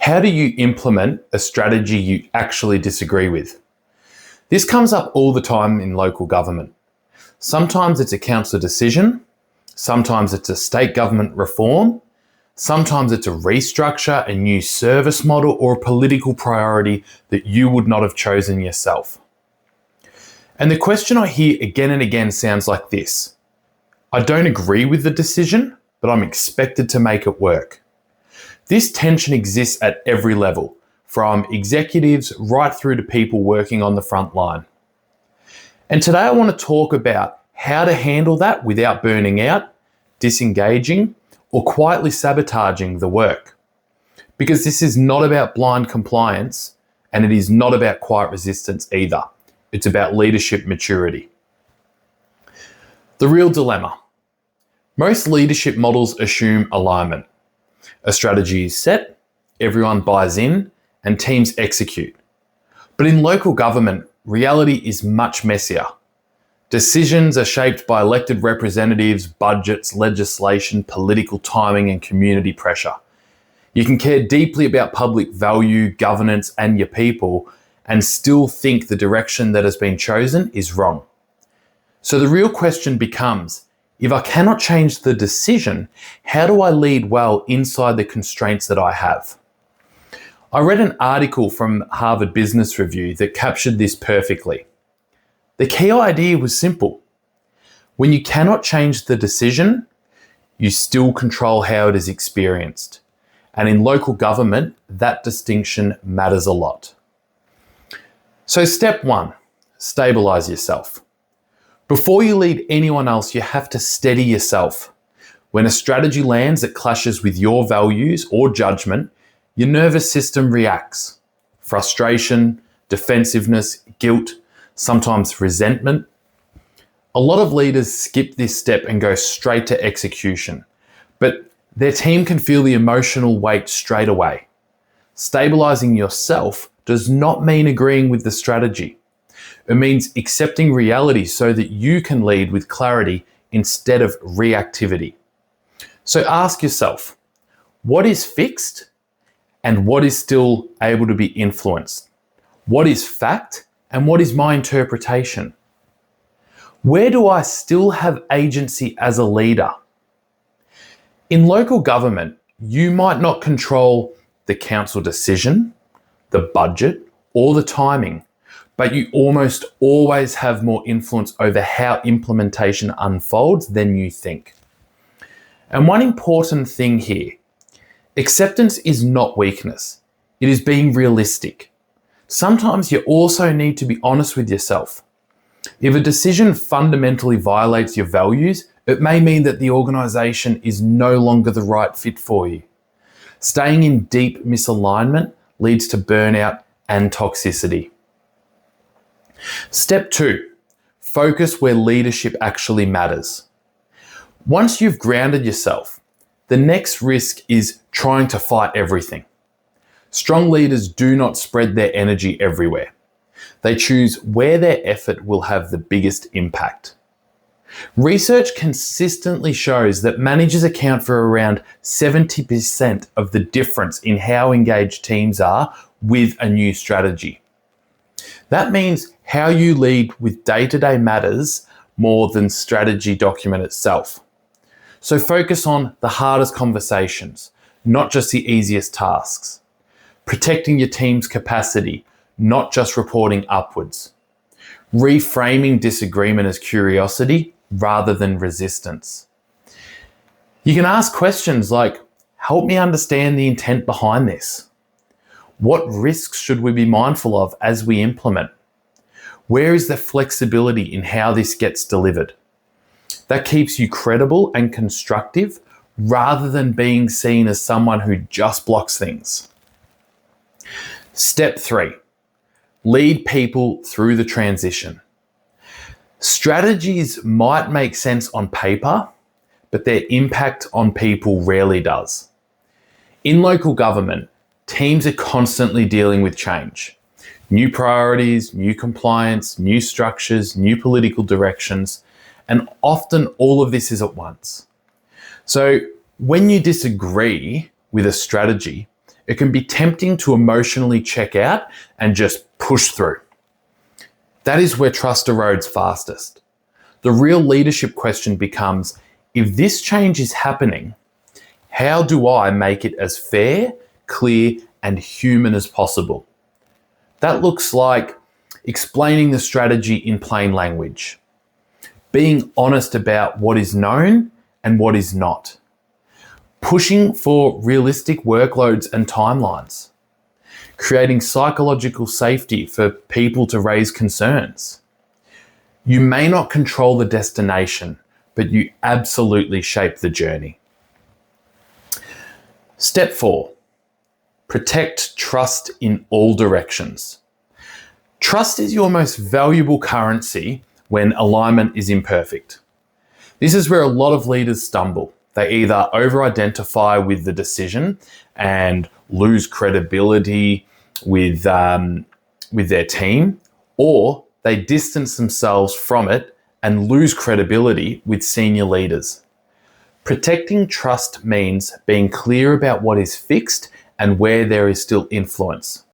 How do you implement a strategy you actually disagree with? This comes up all the time in local government. Sometimes it's a council decision, sometimes it's a state government reform, sometimes it's a restructure, a new service model, or a political priority that you would not have chosen yourself. And the question I hear again and again sounds like this: I don't agree with the decision, but I'm expected to make it work. This tension exists at every level, from executives right through to people working on the front line. And today I want to talk about how to handle that without burning out, disengaging, or quietly sabotaging the work. Because this is not about blind compliance, and it is not about quiet resistance either. It's about leadership maturity. The real dilemma. Most leadership models assume alignment. A strategy is set, everyone buys in, and teams execute. But in local government, reality is much messier. Decisions are shaped by elected representatives, budgets, legislation, political timing, and community pressure. You can care deeply about public value, governance, and your people, and still think the direction that has been chosen is wrong. So the real question becomes, if I cannot change the decision, how do I lead well inside the constraints that I have? I read an article from Harvard Business Review that captured this perfectly. The key idea was simple. When you cannot change the decision, you still control how it is experienced. And in local government, that distinction matters a lot. So step 1, stabilise yourself. Before you lead anyone else, you have to steady yourself. When a strategy lands that clashes with your values or judgment, your nervous system reacts. Frustration, defensiveness, guilt, sometimes resentment. A lot of leaders skip this step and go straight to execution, but their team can feel the emotional weight straight away. Stabilising yourself does not mean agreeing with the strategy. It means accepting reality so that you can lead with clarity instead of reactivity. So ask yourself, what is fixed and what is still able to be influenced? What is fact and what is my interpretation? Where do I still have agency as a leader? In local government, you might not control the council decision, the budget, or the timing, but you almost always have more influence over how implementation unfolds than you think. And one important thing here, acceptance is not weakness. It is being realistic. Sometimes you also need to be honest with yourself. If a decision fundamentally violates your values, it may mean that the organisation is no longer the right fit for you. Staying in deep misalignment leads to burnout and toxicity. Step 2, focus where leadership actually matters. Once you've grounded yourself, the next risk is trying to fight everything. Strong leaders do not spread their energy everywhere. They choose where their effort will have the biggest impact. Research consistently shows that managers account for around 70% of the difference in how engaged teams are with a new strategy. That means how you lead with day-to-day matters more than strategy document itself. So focus on the hardest conversations, not just the easiest tasks. Protecting your team's capacity, not just reporting upwards. Reframing disagreement as curiosity rather than resistance. You can ask questions like, help me understand the intent behind this. What risks should we be mindful of as we implement? Where is the flexibility in how this gets delivered? That keeps you credible and constructive rather than being seen as someone who just blocks things. Step 3, lead people through the transition. Strategies might make sense on paper, but their impact on people rarely does. In local government, teams are constantly dealing with change. New priorities, new compliance, new structures, new political directions, and often all of this is at once. So when you disagree with a strategy, it can be tempting to emotionally check out and just push through. That is where trust erodes fastest. The real leadership question becomes, if this change is happening, how do I make it as fair, clear, and human as possible? That looks like explaining the strategy in plain language, being honest about what is known and what is not, pushing for realistic workloads and timelines, creating psychological safety for people to raise concerns. You may not control the destination, but you absolutely shape the journey. Step 4, protect trust in all directions. Trust is your most valuable currency when alignment is imperfect. This is where a lot of leaders stumble. They either over-identify with the decision and lose credibility with their team, or they distance themselves from it and lose credibility with senior leaders. Protecting trust means being clear about what is fixed and where there is still influence.